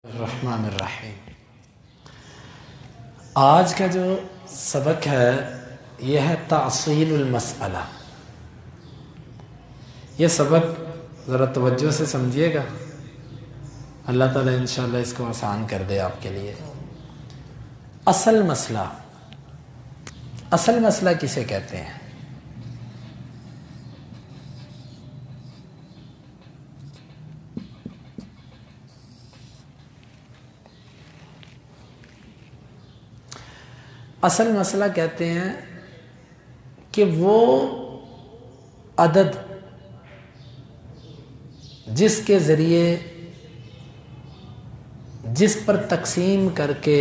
الرحمن الرحیم۔ آج کا جو سبق ہے یہ ہے تعصیل المسئلہ۔ یہ سبق ذرا توجہ سے سمجھیے گا، اللہ تعالیٰ انشاءاللہ اس کو آسان کر دے آپ کے لیے۔ اصل مسئلہ کسے کہتے ہیں؟ اصل مسئلہ کہتے ہیں کہ وہ عدد جس کے ذریعے جس پر تقسیم کر کے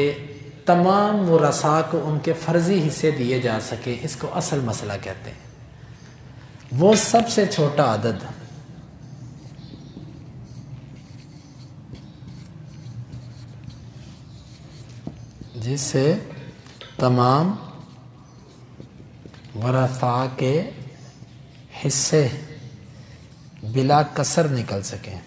تمام ورثاء کو ان کے فرضی حصے دیے جا سکے، اس کو اصل مسئلہ کہتے ہیں۔ وہ سب سے چھوٹا عدد جس سے تمام ورثاء کے حصے بلا کسر نکل سکیں۔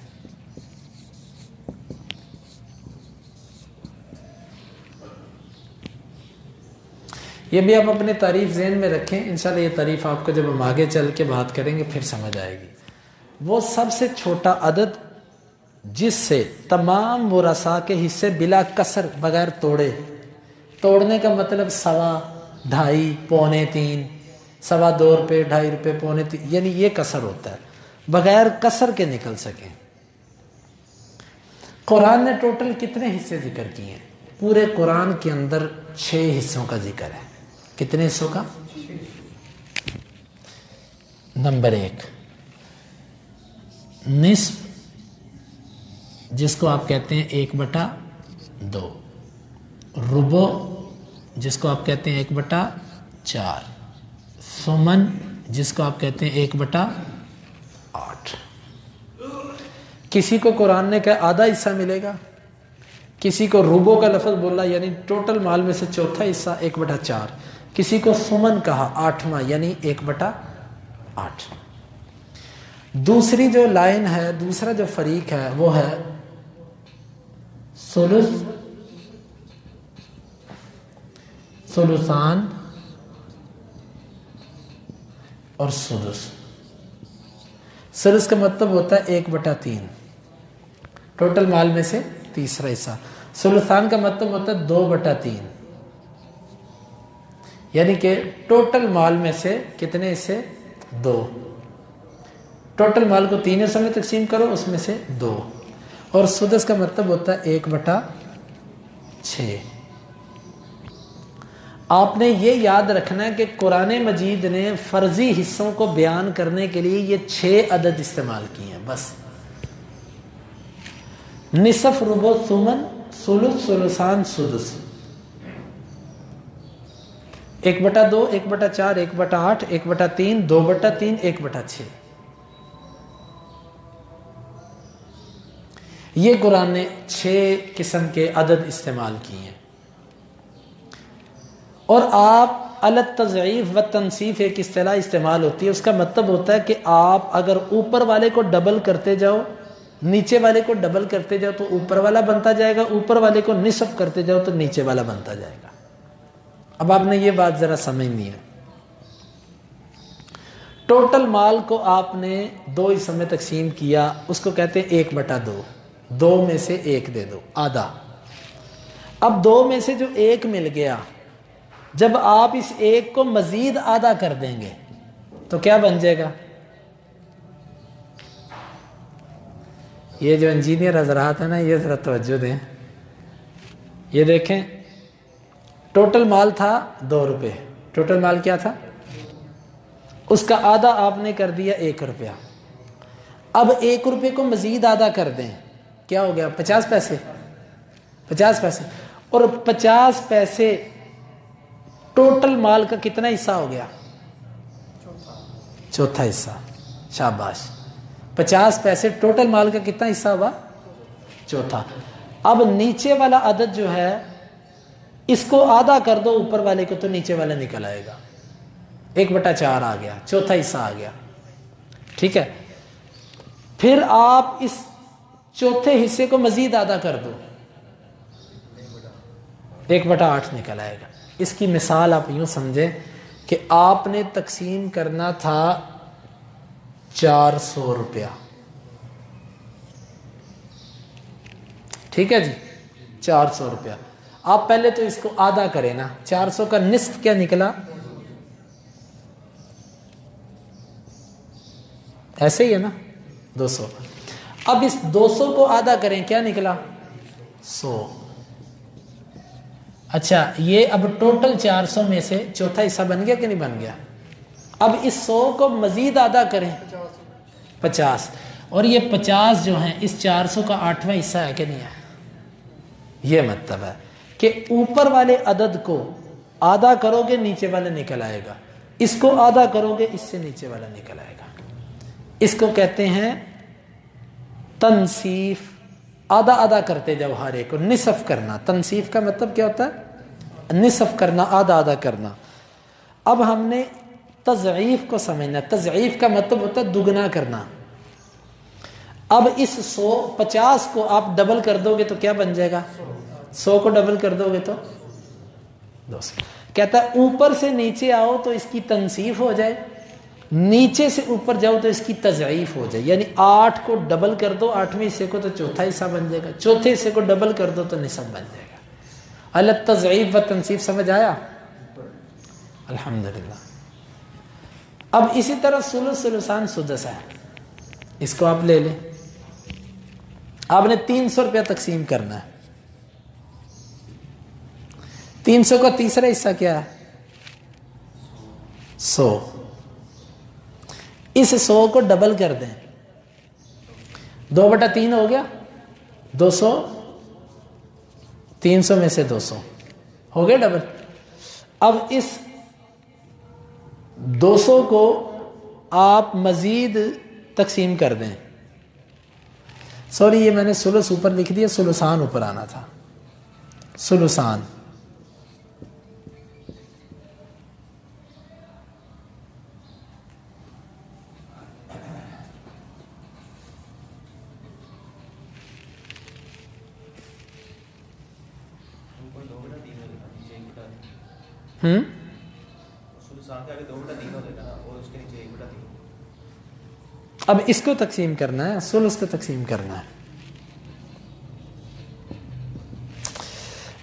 یہ بھی آپ اپنے تعریف ذہن میں رکھیں، انشاءاللہ یہ تعریف آپ کو جب ہم آگے چل کے بات کریں گے پھر سمجھ آئے گی۔ وہ سب سے چھوٹا عدد جس سے تمام ورثاء کے حصے بلا کسر، بغیر توڑنے کا مطلب 1.25، 2.5، 2.25، 2.25 روپے، 2.5 روپے، 2.25، یعنی یہ کسر ہوتا ہے، بغیر کسر کے نکل سکیں۔ قرآن نے ٹوٹل کتنے حصے ذکر کیے ہیں؟ پورے قرآن کے اندر 6 حصوں کا ذکر ہے۔ کتنے حصوں کا؟ نمبر 1 نصف، جس کو آپ کہتے ہیں 1/2، ربع جس کو آپ کہتے ہیں 1/4، ثمن جس کو آپ کہتے ہیں 1/8۔ کسی کو قرآن نے کہا آدھا حصہ ملے گا، کسی کو ربع کا لفظ بولا یعنی ٹوٹل مال میں سے چوتھا حصہ 1/4، کسی کو ثمن کہا 8واں یعنی 1/8۔ دوسری جو لائن ہے، دوسرا جو فریق ہے وہ ہے ثلث، ثلثان اور سدس۔ سدس کا مطلب ہوتا ہے 1/3، ٹوٹل مال میں سے تیسرا حصہ۔ ثلثان کا مطلب ہوتا ہے 2/3، یعنی کہ ٹوٹل مال میں سے کتنے حصے؟ 2۔ ٹوٹل مال کو 3 حصوں میں تقسیم کرو، اس میں سے 2۔ اور سدس کا مطلب ہوتا ہے 1/6۔ آپ نے یہ یاد رکھنا ہے کہ قرآن مجید نے فرضی حصوں کو بیان کرنے کے لیے یہ 6 عدد استعمال کیے ہیں بس۔ نصف، ربع، ثمن، ثلث، ثلثان، سدس۔ 1/2، 1/4، 1/8، 1/3، 2/3، 1/6۔ یہ قرآن نے 6 قسم کے عدد استعمال کیے ہیں۔ اور آپ التضعیف و تنصیف ایک اصطلاح استعمال ہوتی ہے، اس کا مطلب ہوتا ہے کہ آپ اگر اوپر والے کو ڈبل کرتے جاؤ، نیچے والے کو ڈبل کرتے جاؤ تو اوپر والا بنتا جائے گا، اوپر والے کو نصف کرتے جاؤ تو نیچے والا بنتا جائے گا۔ اب آپ نے یہ بات ذرا سمجھنی ہے۔ ٹوٹل مال کو آپ نے 2 حصوں میں تقسیم کیا، اس کو کہتے ہیں 1/2، 2 میں سے 1 دے دو، آدھا۔ اب 2 میں سے جو 1 مل گیا، جب آپ اس 1 کو مزید آدھا کر دیں گے تو کیا بن جائے گا؟ یہ جو انجینئر حضرات ہیں نا، یہ ذرا توجہ دیں، یہ دیکھیں ٹوٹل مال تھا 2 روپے، ٹوٹل مال کیا تھا؟ اس کا آدھا آپ نے کر دیا 1 روپیہ۔ اب 1 روپے کو مزید آدھا کر دیں، کیا ہو گیا؟ 50 پیسے۔ 50 پیسے، اور 50 پیسے ٹوٹل مال کا کتنا حصہ ہو گیا؟ چوتھا حصہ۔ شاباش، 50 پیسے ٹوٹل مال کا کتنا حصہ ہوا؟ چوتھا۔ اب نیچے والا عدد جو ہے اس کو آدھا کر دو اوپر والے کو تو نیچے والا نکل آئے گا، 1/4 آ گیا، چوتھا حصہ آ گیا۔ ٹھیک ہے، پھر آپ اس چوتھے حصے کو مزید آدھا کر دو، 1/8 نکل آئے گا۔ اس کی مثال آپ یوں سمجھیں کہ آپ نے تقسیم کرنا تھا 400 روپیہ، ٹھیک ہے جی، 400 روپیہ۔ آپ پہلے تو اس کو آدھا کریں نا، 400 کا نصف کیا نکلا؟ ایسے ہی ہے نا، 200۔ اب اس 200 کو آدھا کریں، کیا نکلا؟ 100۔ اچھا، یہ اب ٹوٹل 400 میں سے چوتھا حصہ بن گیا کہ نہیں بن گیا؟ اب اس 100 کو مزید آدھا کریں، 50، اور یہ 50 جو ہیں اس 400 کا 8واں حصہ ہے کہ نہیں ہے؟ یہ مطلب ہے کہ اوپر والے عدد کو آدھا کرو گے نیچے والا نکل آئے گا، اس کو آدھا کرو گے اس سے نیچے والا نکل آئے گا۔ اس کو کہتے ہیں تنصیف۔ آدھا آدھا کرتے جب ہر ایک کو نصف کرنا، تنصیف کا مطلب کیا ہوتا ہے؟ نصف کرنا، آدھا آدھا کرنا۔ اب ہم نے تضعیف کو سمجھنا، تضعیف کا مطلب ہوتا ہے دگنا کرنا۔ اب اس 150 کو آپ ڈبل کر دو گے تو کیا بن جائے گا؟ 100 کو ڈبل کر دو گے تو 200۔ کہتا ہے اوپر سے نیچے آؤ تو اس کی تنصیف ہو جائے، نیچے سے اوپر جاؤ تو اس کی تضعیف ہو جائے۔ یعنی 8 کو ڈبل کر دو 8ویں حصے کو تو چوتھا حصہ بن جائے گا، چوتھے حصے کو ڈبل کر دو تو نصف بن جائے گا۔ اللہ تضعیف و تنصیف سمجھ آیا؟ الحمدللہ۔ اب اسی طرح ثلث، ثلثان، سدس ہے، اس کو آپ لے لیں۔ آپ نے 300 روپیہ تقسیم کرنا ہے، 300 کا تیسرا حصہ کیا ہے؟ 100۔ اس 100 کو ڈبل کر دیں، 2/3 ہو گیا، 200، 300 میں سے 200 ہو گیا ڈبل۔ اب اس 200 کو آپ مزید تقسیم کر دیں، سوری یہ میں نے ثلث اوپر لکھ دیا، ثلثان اوپر آنا تھا، ثلثان۔ اب اس کو تقسیم کرنا ہے، ثلث کو تقسیم کرنا ہے۔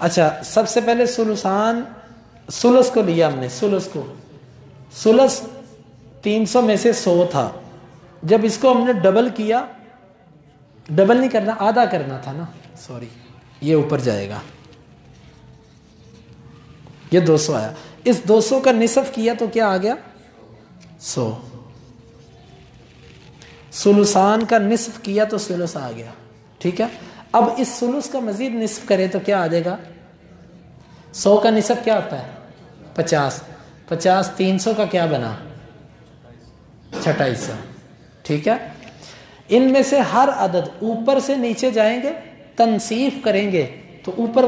اچھا، سب سے پہلے ثلثان، ثلث کو لیا ہم نے، ثلث کو، ثلث 300 میں سے 100 تھا، جب اس کو ہم نے ڈبل کیا، ڈبل نہیں کرنا آدھا کرنا تھا نا، سوری یہ اوپر جائے گا، یہ 200 آیا، اس 200 کا نصف کیا تو کیا آ گیا؟ 100۔ ثلثان کا نصف کیا تو ثلث آ گیا، ٹھیک ہے۔ اب اس ثلث کا مزید نصف کرے تو کیا آ جائے گا؟ 100 کا نصف کیا ہوتا ہے؟ 50، 50 300 کا کیا بنا؟ چھٹا حصہ، ٹھیک ہے۔ ان میں سے ہر عدد اوپر سے نیچے جائیں گے، تنصیف کریں گے تو اوپر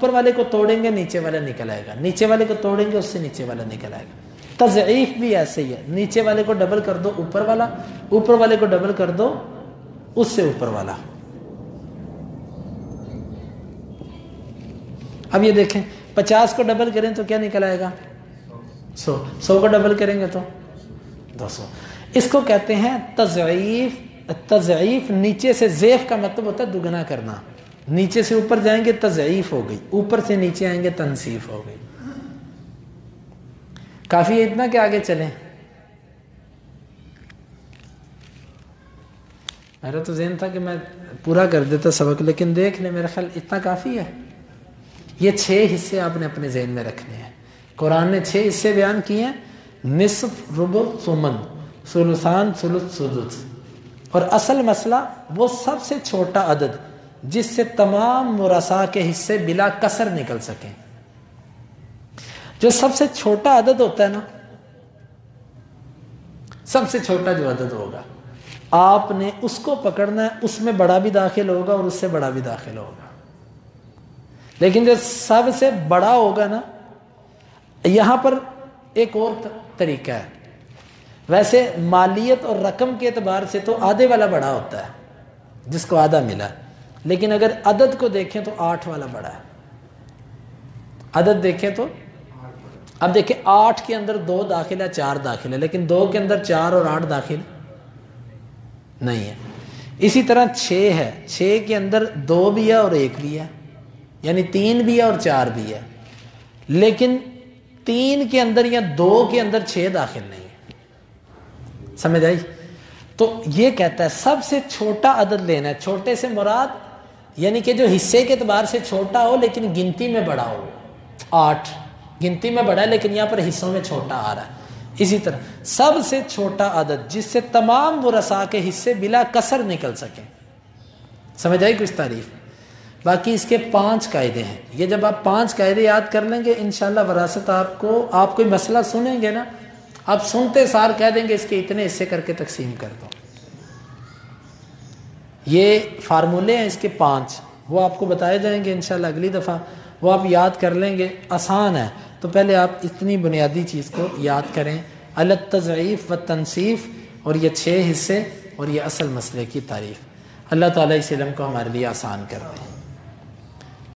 والے کو توڑیں گے، نیچے والا نکل آئے گا، نیچے والے کو توڑیں گے اس سے نیچے والا نکل آئے گا۔ تضعیف بھی ایسے ہی ہے، نیچے والے کو ڈبل کر دو اوپر والا، اوپر والے کو ڈبل کر دو اس سے اوپر والا۔ اب یہ دیکھیں 50 کو ڈبل کریں تو کیا نکل آئے گا؟ 100، 100 کو ڈبل کریں گے تو 200۔ اس کو کہتے ہیں تضعیف۔ تضعیف نیچے سے، زیف کا مطلب ہوتا ہے دگنا کرنا، نیچے سے اوپر جائیں گے تضعیف ہو گئی، اوپر سے نیچے آئیں گے تنصیف ہو گئی۔ کافی ہے اتنا کہ آگے چلیں؟ میرا تو ذہن تھا کہ میں پورا کر دیتا سبق، لیکن دیکھ لیں میرا خیال اتنا کافی ہے۔ یہ 6 حصے آپ نے اپنے ذہن میں رکھنے ہیں۔ قرآن نے 6 حصے بیان کیے ہیں، نصف، ربع، ثمن، ثلثان، ثلث، سدس۔ اور اصل مسئلہ وہ سب سے چھوٹا عدد جس سے تمام مرصع کے حصے بلا کسر نکل سکیں۔ جو سب سے چھوٹا عدد ہوتا ہے نا، سب سے چھوٹا جو عدد ہوگا آپ نے اس کو پکڑنا ہے، اس میں بڑا بھی داخل ہوگا اور اس سے بڑا بھی داخل ہوگا۔ لیکن جو سب سے بڑا ہوگا نا، یہاں پر ایک اور طریقہ ہے، ویسے مالیت اور رقم کے اعتبار سے تو آدھے والا بڑا ہوتا ہے جس کو آدھا ملا، لیکن اگر عدد کو دیکھیں تو 8 والا بڑا ہے، عدد دیکھیں تو اب دیکھیں 8 کے اندر 2 داخل ہے 4 داخل ہے، لیکن 2 کے اندر 4 اور 8 داخل نہیں ہے۔ اسی طرح 6 ہے، 6 کے اندر 2 بھی ہے اور 1 بھی ہے، یعنی 3 بھی ہے اور 4 بھی ہے، لیکن 3 کے اندر یا 2 کے اندر 6 داخل نہیں ہے۔ سمجھ آئی؟ تو یہ کہتا ہے سب سے چھوٹا عدد لینا ہے، چھوٹے سے مراد یعنی کہ جو حصے کے اعتبار سے چھوٹا ہو لیکن گنتی میں بڑا ہو۔ 8 گنتی میں بڑا ہے لیکن یہاں پر حصوں میں چھوٹا آ رہا ہے۔ اسی طرح سب سے چھوٹا عدد جس سے تمام ورثاء کے حصے بلا کسر نکل سکیں۔ سمجھ آئی کچھ تعریف؟ باقی اس کے 5 قاعدے ہیں، یہ جب آپ 5 قاعدے یاد کر لیں گے انشاءاللہ وراثت آپ کوئی مسئلہ سنیں گے نا، آپ سنتے سار کہہ دیں گے اس کے اتنے حصے کر کے تقسیم کر دو۔ یہ فارمولے ہیں اس کے 5، وہ آپ کو بتائے جائیں گے انشاءاللہ اگلی دفعہ، وہ آپ یاد کر لیں گے، آسان ہے۔ تو پہلے آپ اتنی بنیادی چیز کو یاد کریں، التضعیف و تنصیف، اور یہ 6 حصے اور یہ اصل مسئلے کی تعریف۔ اللہ تعالیٰ اس علم کو ہمارے لیے آسان کر دے۔